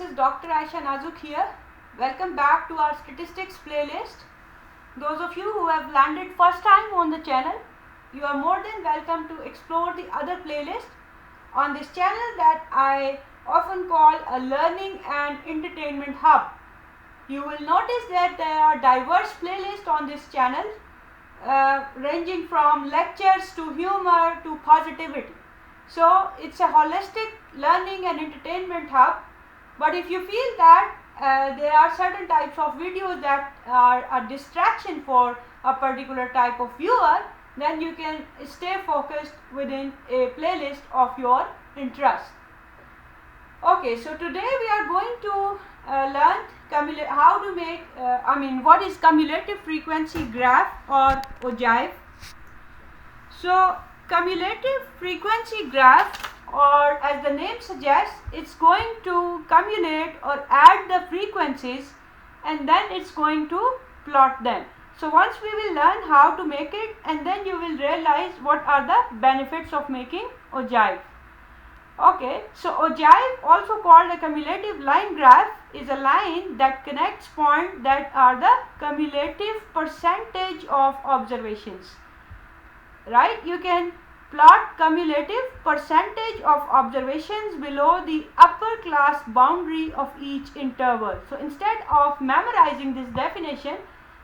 is Dr. Aisha Nazuk here. Welcome back to our statistics playlist. Those of you who have landed first time on the channel, you are more than welcome to explore the other playlist on this channel that I often call a learning and entertainment hub. You will notice that there are diverse playlists on this channel ranging from lectures to humor to positivity. So it's a holistic learning and entertainment hub. But if you feel that there are certain types of videos that are a distraction for a particular type of viewer, then you can stay focused within a playlist of your interest. Okay, so today we are going to learn how to make, what is cumulative frequency graph or ogive. So cumulative frequency graph, or as the name suggests, it's going to cumulate or add the frequencies and then it's going to plot them. So once we will learn how to make it, and then you will realize what are the benefits of making ogive. Okay, so ogive, also called a cumulative line graph, is a line that connects points that are the cumulative percentage of observations. Right, you can plot cumulative percentage of observations below the upper class boundary of each interval. So instead of memorizing this definition,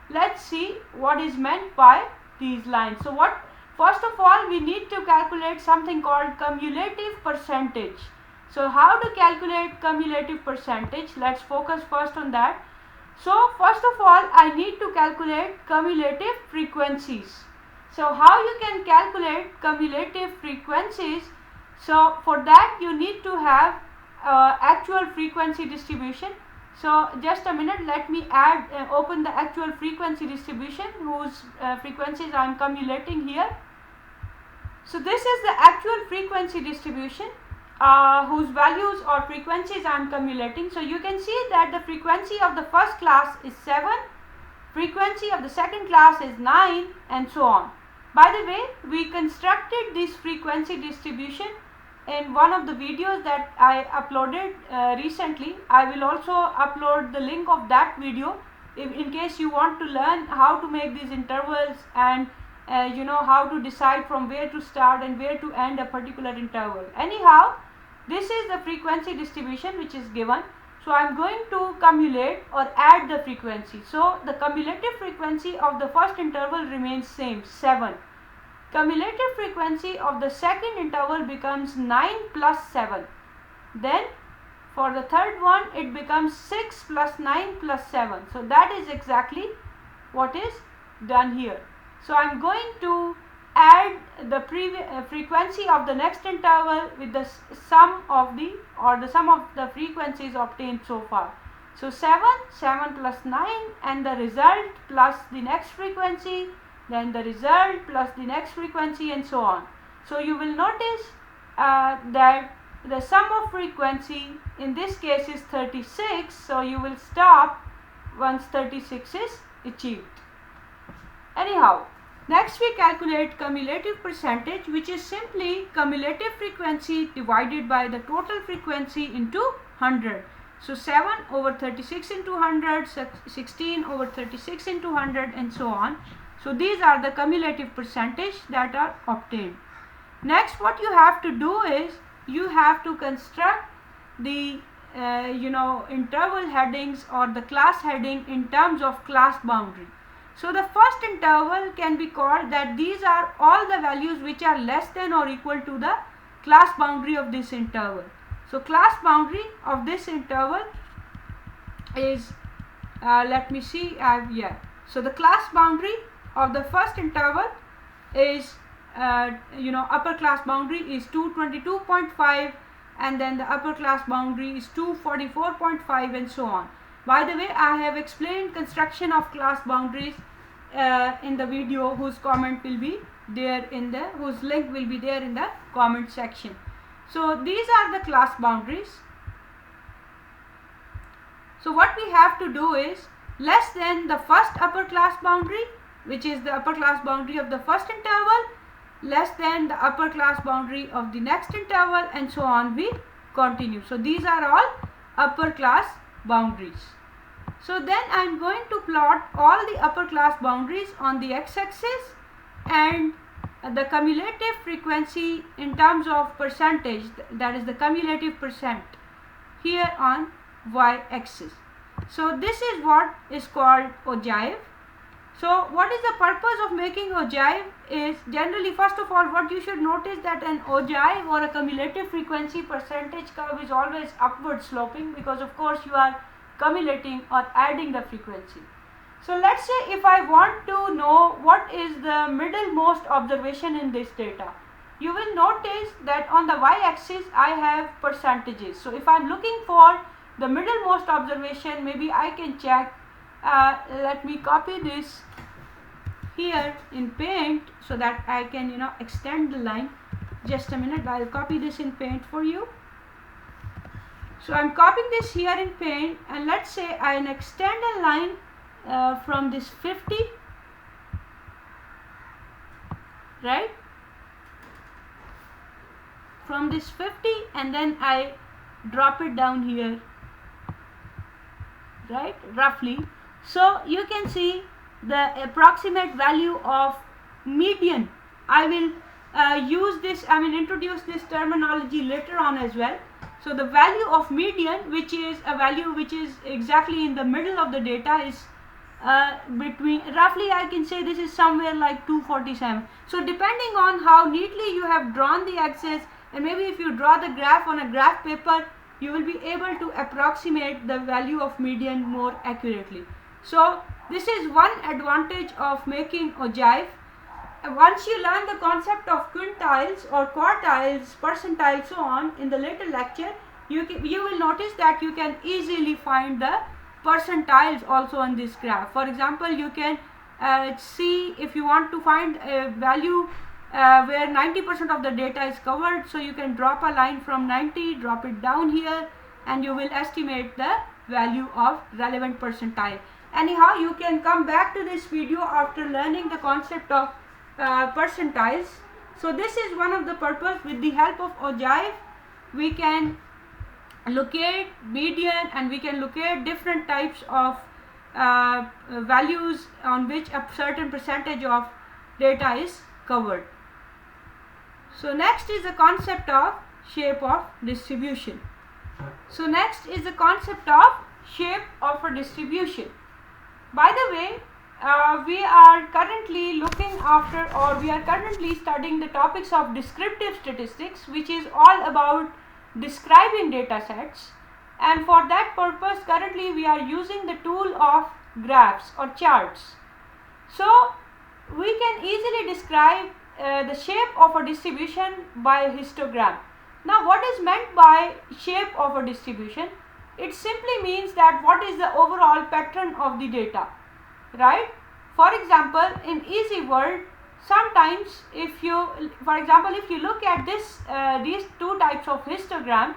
let's see what is meant by these lines. So first of all, we need to calculate something called cumulative percentage. So how to calculate cumulative percentage? Let's focus first on that. So first of all, I need to calculate cumulative frequencies. So how you can calculate cumulative frequencies? So for that you need to have actual frequency distribution. So just a minute, let me open the actual frequency distribution whose frequencies I am cumulating here. So this is the actual frequency distribution whose values or frequencies I am cumulating. So you can see that the frequency of the first class is 7, frequency of the second class is 9, and so on. By the way, we constructed this frequency distribution in one of the videos that I uploaded recently. I will also upload the link of that video in case you want to learn how to make these intervals and how to decide from where to start and where to end a particular interval. Anyhow, this is the frequency distribution which is given. So I am going to cumulate or add the frequency. So the cumulative frequency of the first interval remains same, 7. Cumulative frequency of the second interval becomes 9 plus 7. Then for the third one it becomes 6 plus 9 plus 7. So that is exactly what is done here. So I am going to add the frequency of the next interval with the sum of the frequencies obtained so far. So 7 plus 9, and the result plus the next frequency, then the result plus the next frequency, and so on. So you will notice that the sum of frequency in this case is 36. So you will stop once 36 is achieved. Anyhow, next we calculate cumulative percentage, which is simply cumulative frequency divided by the total frequency into 100. So 7 over 36 into 100, 16 over 36 into 100, and so on. So these are the cumulative percentage that are obtained. Next, what you have to do is you have to construct the interval headings or the class heading in terms of class boundary. So the first interval can be called that these are all the values which are less than or equal to the class boundary of this interval. So class boundary of this interval is So the class boundary of the first interval is upper class boundary is 222.5, and then the upper class boundary is 244.5, and so on. By the way, I have explained construction of class boundaries in the video whose link will be there in the comment section. So these are the class boundaries. So what we have to do is less than the first upper class boundary, which is the upper class boundary of the first interval, less than the upper class boundary of the next interval, and so on we continue. So these are all upper class boundaries. So then I am going to plot all the upper class boundaries on the x-axis and the cumulative frequency in terms of percentage, that is the cumulative percent, here on y-axis. So this is what is called ogive. So what is the purpose of making ogive is generally, first of all, what you should notice that an ogive or a cumulative frequency percentage curve is always upward sloping, because of course you are cumulating or adding the frequency. So let's say if I want to know what is the middlemost observation in this data, you will notice that on the y-axis I have percentages. So if I am looking for the middlemost observation, maybe I can check, let me copy this here in Paint so that I can extend the line. Just a minute, I will copy this in Paint for you. So I am copying this here in Paint, and let's say I extend a line from this 50, right, from this 50, and then I drop it down here, right, roughly. So you can see the approximate value of median. I will use this, introduce this terminology later on as well. So the value of median, which is a value which is exactly in the middle of the data, is between, roughly I can say this is somewhere like 247. So depending on how neatly you have drawn the axis, and maybe if you draw the graph on a graph paper, you will be able to approximate the value of median more accurately. So this is one advantage of making ogive. Once you learn the concept of quintiles or quartiles, percentiles, so on in the later lecture, you will notice that you can easily find the percentiles also on this graph. For example, you can see if you want to find a value where 90% of the data is covered, so you can drop a line from 90, drop it down here, and you will estimate the value of relevant percentile. Anyhow, you can come back to this video after learning the concept of percentiles. So this is one of the purpose. With the help of ogive, we can locate median, and we can locate different types of values on which a certain percentage of data is covered. So next is the concept of shape of distribution. So next is the concept of shape of a distribution. By the way, we are currently looking after, or we are currently studying the topics of descriptive statistics, which is all about describing data sets, and for that purpose currently we are using the tool of graphs or charts. So we can easily describe the shape of a distribution by a histogram. Now what is meant by shape of a distribution? It simply means that what is the overall pattern of the data, right? For example, in easy world, sometimes if you, for example, if you look at this these two types of histogram,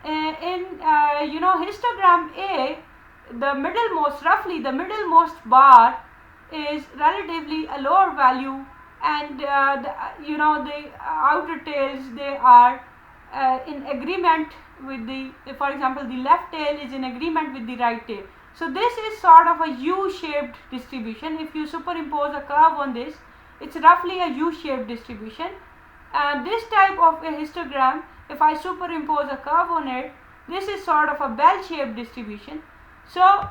in histogram A, the middlemost, roughly the middlemost bar is relatively a lower value, and the outer tails, they are in agreement with the, for example, the left tail is in agreement with the right tail. So this is sort of a U-shaped distribution. If you superimpose a curve on this, it's roughly a U-shaped distribution. And this type of a histogram, if I superimpose a curve on it, this is sort of a bell-shaped distribution. So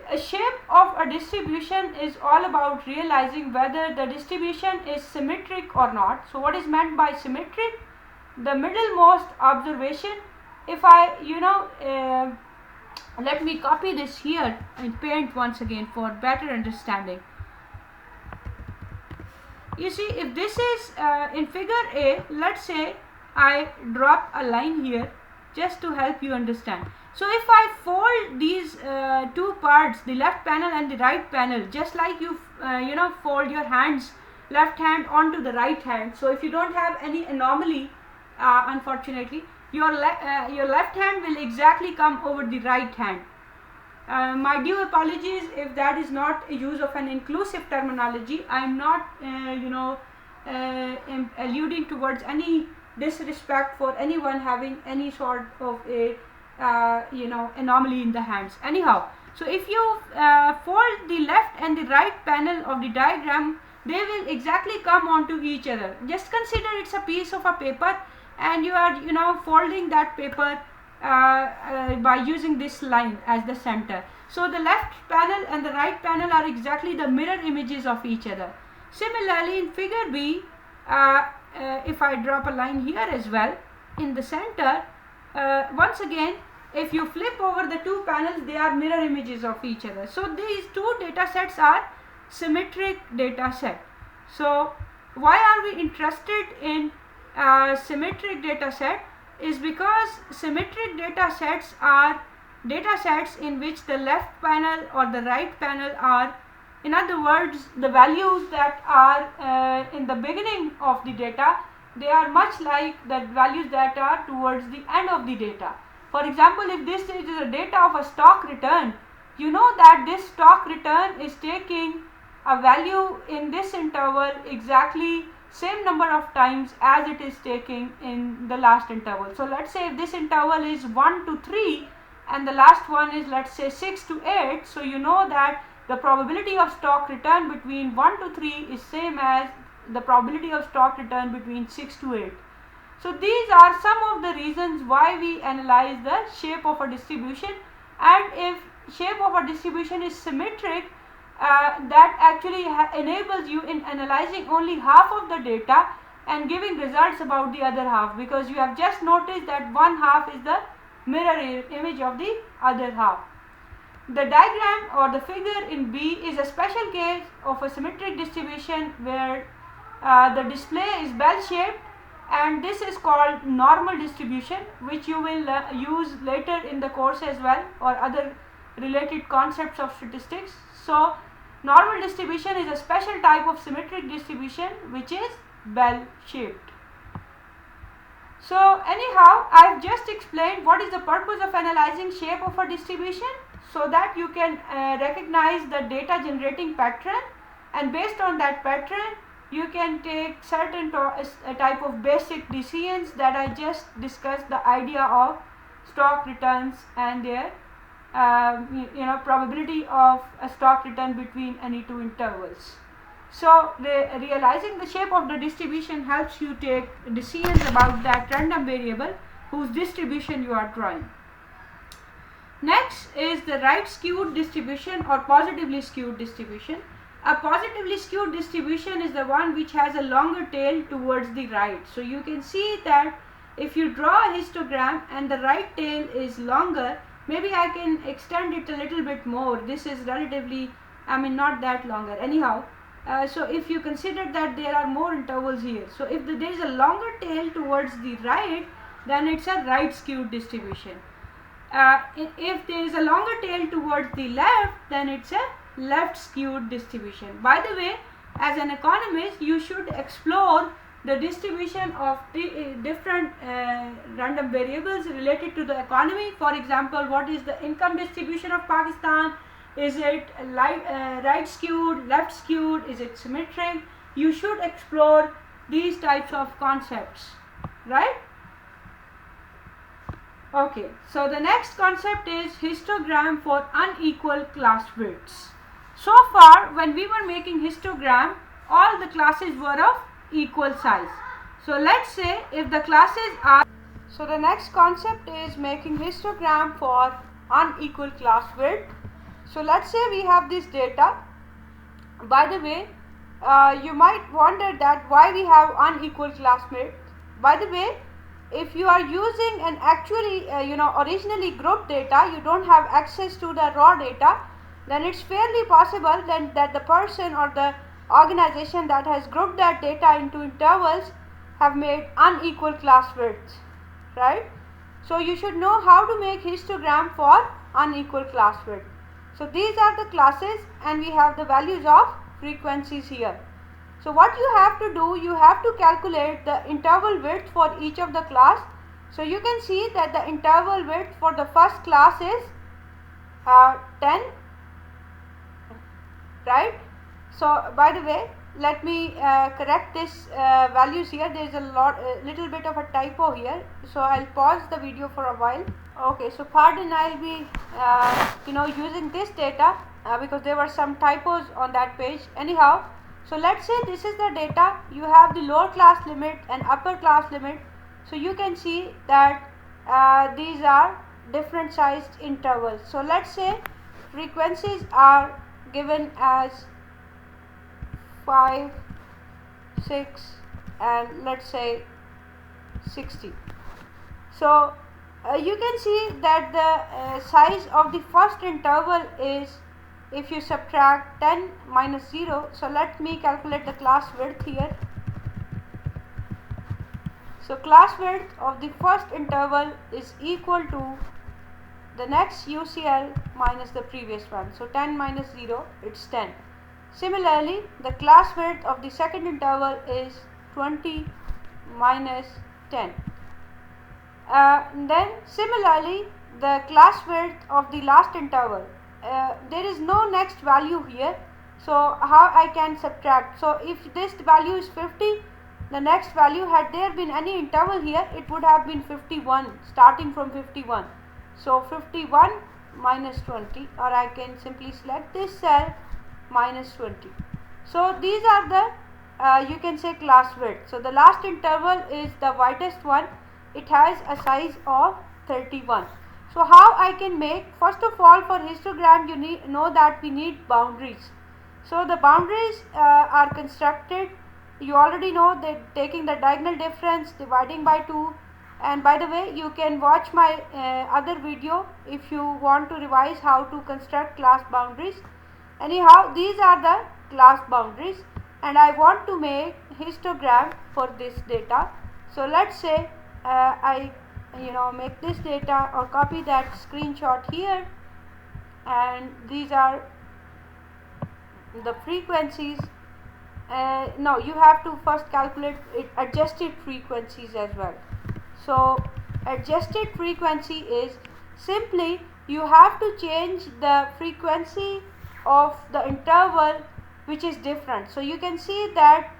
a shape of a distribution is all about realizing whether the distribution is symmetric or not. So what is meant by symmetric? The middlemost observation, if I let me copy this here and Paint once again for better understanding. You see, if this is in figure A, let's say I drop a line here just to help you understand. So if I fold these two parts, the left panel and the right panel, just like you fold your hands, left hand onto the right hand. So if you don't have any anomaly, unfortunately, your left hand will exactly come over the right hand. My due apologies if that is not a use of an inclusive terminology. I am not alluding towards any disrespect for anyone having any sort of a anomaly in the hands. Anyhow, so if you fold the left and the right panel of the diagram, they will exactly come onto each other. Just consider it's a piece of a paper, and you are folding that paper by using this line as the center. So the left panel and the right panel are exactly the mirror images of each other. Similarly, in figure B, if I drop a line here as well in the center, once again, if you flip over the two panels, they are mirror images of each other. So these two data sets are symmetric data set. So why are we interested in symmetric data set? Is because symmetric data sets are data sets in which the left panel or the right panel are, in other words, the values that are in the beginning of the data, they are much like the values that are towards the end of the data. For example, if this is the data of a stock return, you know that this stock return is taking a value in this interval exactly same number of times as it is taking in the last interval. So let's say if this interval is 1 to 3 and the last one is, let's say, 6 to 8, so you know that the probability of stock return between 1 to 3 is same as the probability of stock return between 6 to 8. So these are some of the reasons why we analyze the shape of a distribution, and if shape of a distribution is symmetric, that actually enables you in analyzing only half of the data and giving results about the other half, because you have just noticed that one half is the mirror image of the other half. The diagram or the figure in B is a special case of a symmetric distribution where the display is bell shaped, and this is called normal distribution, which you will use later in the course as well, or other related concepts of statistics. So normal distribution is a special type of symmetric distribution which is bell shaped. So anyhow, I have just explained what is the purpose of analyzing shape of a distribution, so that you can recognize the data generating pattern, and based on that pattern you can take certain type of basic decisions that I just discussed, the idea of stock returns and their probability of a stock return between any two intervals. So realizing the shape of the distribution helps you take decisions about that random variable whose distribution you are drawing. Next is the right skewed distribution or positively skewed distribution. A positively skewed distribution is the one which has a longer tail towards the right. So you can see that if you draw a histogram and the right tail is longer, maybe I can extend it a little bit more. This is relatively, not that longer. Anyhow, so if you consider that there are more intervals here, so if there is a longer tail towards the right, then it's a right skewed distribution. If there is a longer tail towards the left, then it's a left skewed distribution. By the way, as an economist, you should explore the distribution of the different random variables related to the economy. For example, what is the income distribution of Pakistan? Is it right skewed, left skewed, is it symmetric? You should explore these types of concepts, right? Okay, so the next concept is histogram for unequal class widths. So far, when we were making histogram, all the classes were of equal size. So let's say if the classes are, so the next concept is making histogram for unequal class width. So let's say we have this data. By the way, you might wonder that why we have unequal class width. By the way, if you are using an actually originally grouped data, you don't have access to the raw data, then it's fairly possible that the person or the organization that has grouped that data into intervals have made unequal class widths, right? So you should know how to make histogram for unequal class width. So these are the classes and we have the values of frequencies here. So what you have to do, you have to calculate the interval width for each of the class. So you can see that the interval width for the first class is 10, right? So by the way, let me correct this values here. There is a little bit of a typo here. So I'll pause the video for a while. Okay, so pardon, I'll be using this data because there were some typos on that page. Anyhow, so let's say this is the data. You have the lower class limit and upper class limit. So you can see that these are different sized intervals. So let's say frequencies are given as 5, 6 and let's say 60. So you can see that the size of the first interval is, if you subtract 10 minus 0, so let me calculate the class width here. So class width of the first interval is equal to the next UCL minus the previous one. So 10 minus 0, it's 10. Similarly, the class width of the second interval is 20 minus 10. Then similarly, the class width of the last interval, there is no next value here, so how I can subtract? So if this value is 50, the next value, had there been any interval here, it would have been 51, starting from 51. So 51 minus 20, or I can simply select this cell, minus 20. So these are the you can say class width. So the last interval is the widest one. It has a size of 31. So how I can make? First of all, for histogram you know that we need boundaries. So the boundaries are constructed. You already know that taking the diagonal difference, dividing by 2, and by the way, you can watch my other video if you want to revise how to construct class boundaries. Anyhow, these are the class boundaries, and I want to make histogram for this data. So let's say I make this data or copy that screenshot here, and these are the frequencies. No, you have to first calculate adjusted frequencies as well. So adjusted frequency is simply you have to change the frequency of the interval which is different. So you can see that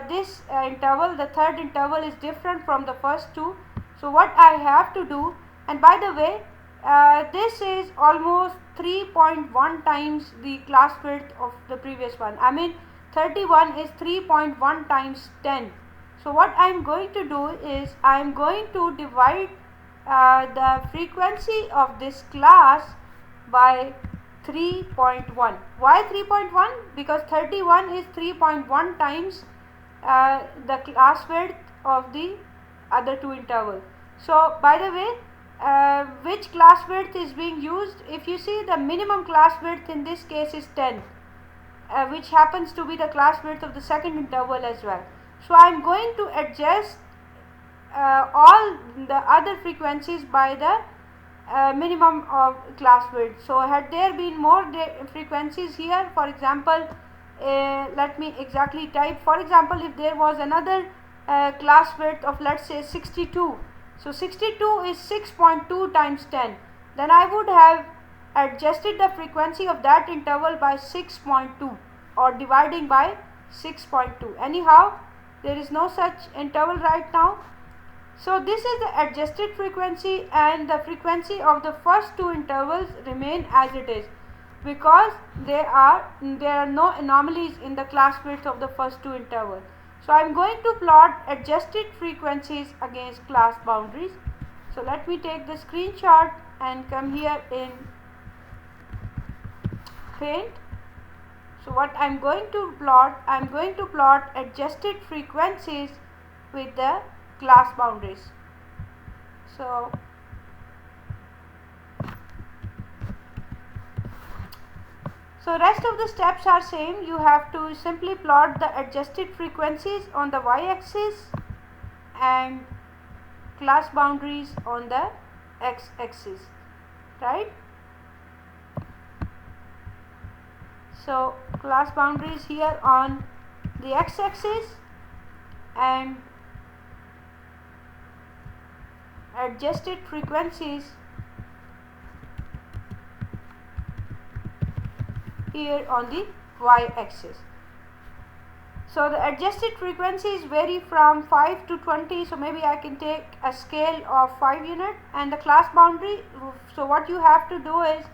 this interval, the third interval, is different from the first two. So what I have to do, and by the way, this is almost 3.1 times the class width of the previous one. I mean 31 is 3.1 times 10. So what I am going to do is I am going to divide the frequency of this class by 3.1. Why 3.1? Because 31 is 3.1 times the class width of the other two intervals. So by the way, which class width is being used? If you see, the minimum class width in this case is 10, which happens to be the class width of the second interval as well. So I am going to adjust all the other frequencies by the minimum of class width. So had there been more frequencies here, for example, let me exactly type. For example, if there was another class width of, let's say, 62, so 62 is 6.2 times 10, then I would have adjusted the frequency of that interval by 6.2 or dividing by 6.2. Anyhow, there is no such interval right now. So this is the adjusted frequency, and the frequency of the first two intervals remain as it is because there are no anomalies in the class width of the first two intervals. So I am going to plot adjusted frequencies against class boundaries. So let me take the screenshot and come here in Paint. So what I am going to plot, I am going to plot adjusted frequencies with the class boundaries. So rest of the steps are same. You have to simply plot the adjusted frequencies on the y-axis and class boundaries on the x-axis, right? So class boundaries here on the x-axis and adjusted frequencies here on the y-axis. So the adjusted frequencies vary from 5 to 20. So maybe I can take a scale of 5 unit, and the class boundary. So what you have to do is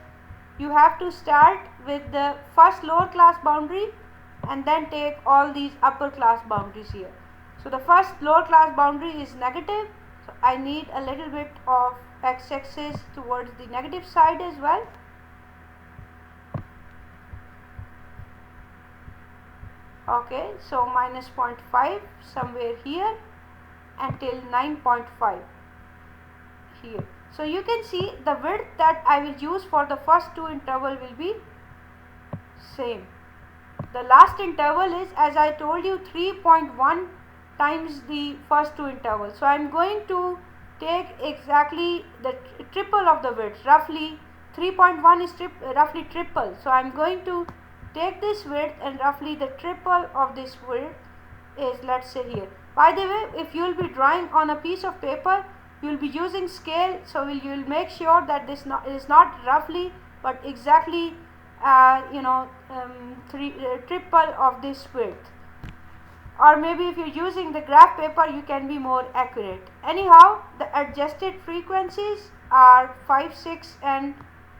you have to start with the first lower class boundary and then take all these upper class boundaries here. So the first lower class boundary is negative. So I need a little bit of x-axis towards the negative side as well. Okay, so minus 0.5 somewhere here until 9.5 here. So you can see the width that I will use for the first two interval will be same. The last interval is, as I told you, 3.1 times the first two intervals. So I am going to take exactly the triple of the width. Roughly 3.1 is roughly triple. So I am going to take this width, and roughly the triple of this width is, let's say, here. By the way, if you will be drawing on a piece of paper, you will be using scale, so you will make sure that this is not roughly but exactly triple of this width. Or maybe if you're using the graph paper, you can be more accurate. Anyhow, the adjusted frequencies are 5, 6 and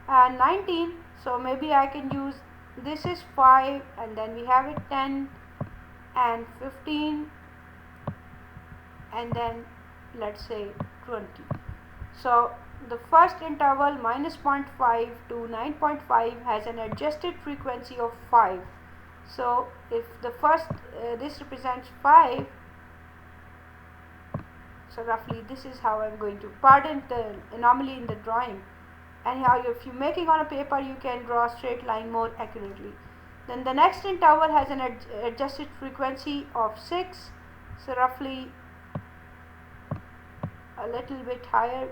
19. So maybe I can use, this is 5 and then we have it 10 and 15 and then let's say 20. So the first interval minus 0.5 to 9.5 has an adjusted frequency of 5. So if the first this represents 5, so roughly this is how I'm going to, pardon the anomaly in the drawing. Anyhow, if you're making on a paper, you can draw a straight line more accurately. Then the next interval has an adjusted frequency of 6, so roughly a little bit higher.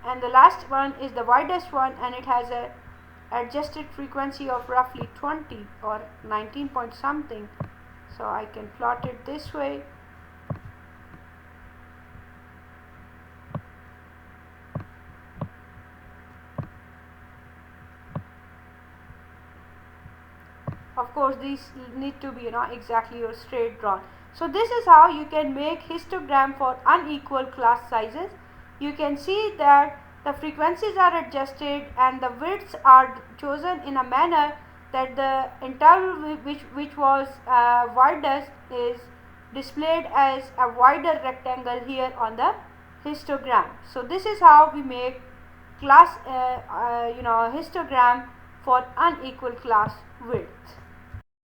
And the last one is the widest one, and it has a adjusted frequency of roughly 20 or 19 point something. So I can plot it this way. Of course, these need to be exactly or straight drawn. So this is how you can make histogram for unequal class sizes. You can see that the frequencies are adjusted and the widths are chosen in a manner that the interval which was widest is displayed as a wider rectangle here on the histogram. So this is how we make class histogram for unequal class width.